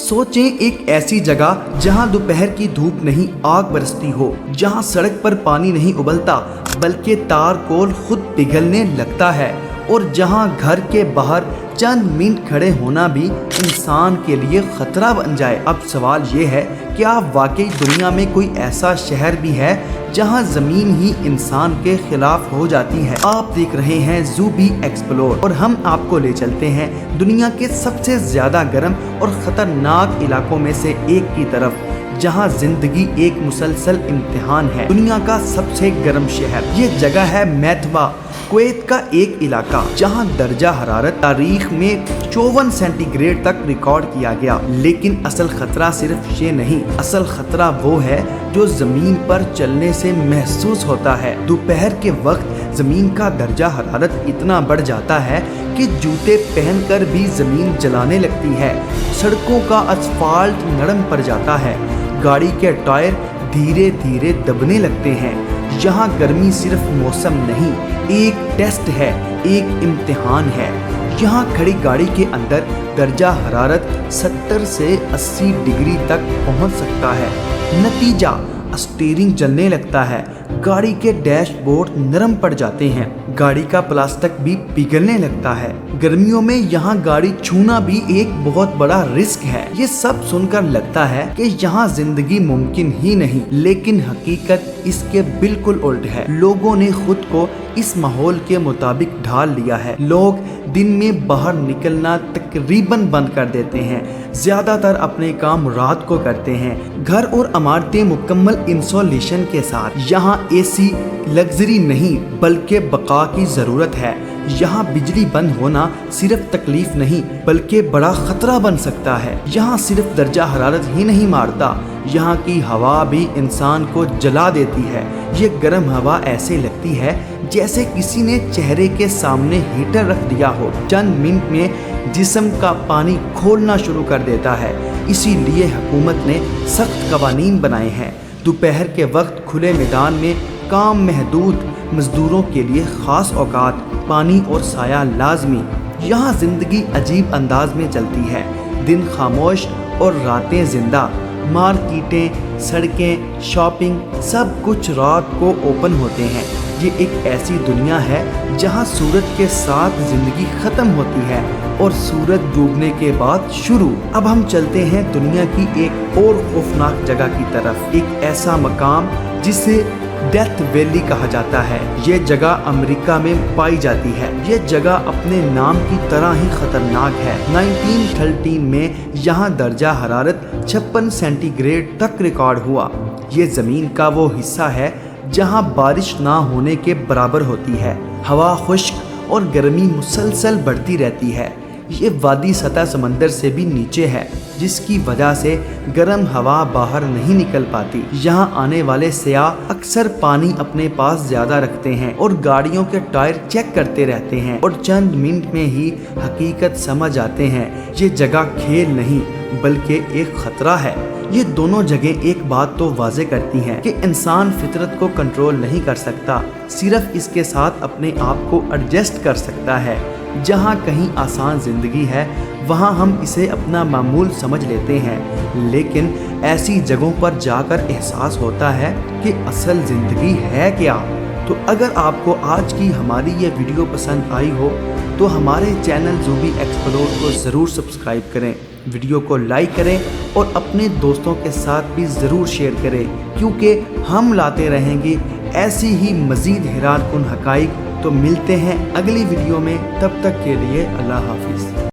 सोचें एक ऐसी जगह जहां दोपहर की धूप नहीं आग बरसती हो, जहां सड़क पर पानी नहीं उबलता बल्कि तारकोल खुद पिघलने लगता है, और जहां घर के बाहर चंद मिनट खड़े होना भी इंसान के लिए खतरा बन जाए। अब सवाल ये है, क्या वाकई दुनिया में कोई ऐसा शहर भी है जहां ज़मीन ही इंसान के खिलाफ हो जाती है? आप देख रहे हैं ज़ूबी एक्सप्लोर और हम आपको ले चलते हैं दुनिया के सबसे ज़्यादा गर्म और ख़तरनाक इलाकों में से एक की तरफ, जहां जिंदगी एक मुसलसल इम्तिहान है। दुनिया का सबसे गर्म शहर, ये जगह है मैथवा, कुवैत का एक इलाका जहां दर्जा हरारत तारीख में 54 सेंटीग्रेड तक रिकॉर्ड किया गया। लेकिन असल खतरा सिर्फ ये नहीं, असल खतरा वो है जो जमीन पर चलने से महसूस होता है। दोपहर के वक्त जमीन का दर्जा हरारत इतना बढ़ जाता है कि जूते पहनकर भी जमीन जलाने लगती है। सड़कों का असफाल्ट नरम पड़ जाता है, गाड़ी के टायर धीरे धीरे दबने लगते हैं। यहाँ गर्मी सिर्फ मौसम नहीं, एक टेस्ट है, एक इम्तिहान है। यहाँ खड़ी गाड़ी के अंदर दर्जा हरारत 70 से 80 डिग्री तक पहुँच सकता है। नतीजा, स्टीयरिंग जलने लगता है, गाड़ी के डैशबोर्ड नरम पड़ जाते हैं, गाड़ी का प्लास्टिक भी पिघलने लगता है। गर्मियों में यहाँ गाड़ी छूना भी एक बहुत बड़ा रिस्क है। ये सब सुनकर लगता है कि यहाँ जिंदगी मुमकिन ही नहीं, लेकिन हकीकत इसके बिल्कुल उल्ट है। लोगों ने खुद को इस माहौल के मुताबिक ढाल लिया है। लोग दिन में बाहर निकलना तकरीबन बंद कर देते हैं, ज्यादातर अपने काम रात को करते हैं। घर और इमारतें मुकम्मल इंसुलेशन के साथ। यहाँ एसी लग्जरी नहीं बल्कि बका की ज़रूरत है। यहाँ बिजली बंद होना सिर्फ तकलीफ नहीं बल्कि बड़ा खतरा बन सकता है। यहाँ सिर्फ दर्जा हरारत ही नहीं मारता, यहाँ की हवा भी इंसान को जला देती है। ये गर्म हवा ऐसे लगती है जैसे किसी ने चेहरे के सामने हीटर रख दिया हो। चंद मिनट में जिस्म का पानी खोलना शुरू कर देता है। इसीलिए हुकूमत ने सख्त कवानीन बनाए हैं। दोपहर के वक्त खुले मैदान में काम महदूद, मजदूरों के लिए खास औकात, पानी और साया लाजमी। यहाँ जिंदगी अजीब अंदाज में चलती है, दिन खामोश और रातें जिंदा। मार्केटें, सड़कें, शॉपिंग सब कुछ रात को ओपन होते हैं। ये एक ऐसी दुनिया है जहाँ सूरज के साथ जिंदगी खत्म होती है और सूरज डूबने के बाद शुरू। अब हम चलते हैं दुनिया की एक और खौफनाक जगह की तरफ, एक ऐसा मकाम जिसे डेथ वैली कहा जाता है। ये जगह अमेरिका में पाई जाती है। ये जगह अपने नाम की तरह ही खतरनाक है। 1913 में यहाँ दर्जा हरारत 56 सेंटीग्रेड तक रिकॉर्ड हुआ। ये ज़मीन का वो हिस्सा है जहाँ बारिश ना होने के बराबर होती है। हवा खुश्क और गर्मी मुसलसल बढ़ती रहती है। ये वादी सतह समंदर से भी नीचे है, जिसकी वजह से गर्म हवा बाहर नहीं निकल पाती। यहाँ आने वाले सयाह अक्सर पानी अपने पास ज्यादा रखते हैं और गाड़ियों के टायर चेक करते रहते हैं, और चंद मिनट में ही हकीकत समझ आते हैं। ये जगह खेल नहीं बल्कि एक खतरा है। ये दोनों जगह एक बात तो वाज़े करती हैं कि इंसान फितरत को कंट्रोल नहीं कर सकता, सिर्फ इसके साथ अपने आप को एडजस्ट कर सकता है। जहाँ कहीं आसान ज़िंदगी है वहाँ हम इसे अपना मामूल समझ लेते हैं, लेकिन ऐसी जगहों पर जाकर एहसास होता है कि असल ज़िंदगी है क्या। तो अगर आपको आज की हमारी ये वीडियो पसंद आई हो तो हमारे चैनल ज़ूबी एक्सप्लोर को ज़रूर सब्सक्राइब करें, वीडियो को लाइक करें और अपने दोस्तों के साथ भी ज़रूर शेयर करें, क्योंकि हम लाते रहेंगे ऐसी ही मज़ीद हैरानकुन हक़ाइक़। तो मिलते हैं अगली वीडियो में, तब तक के लिए अल्लाह हाफिज़।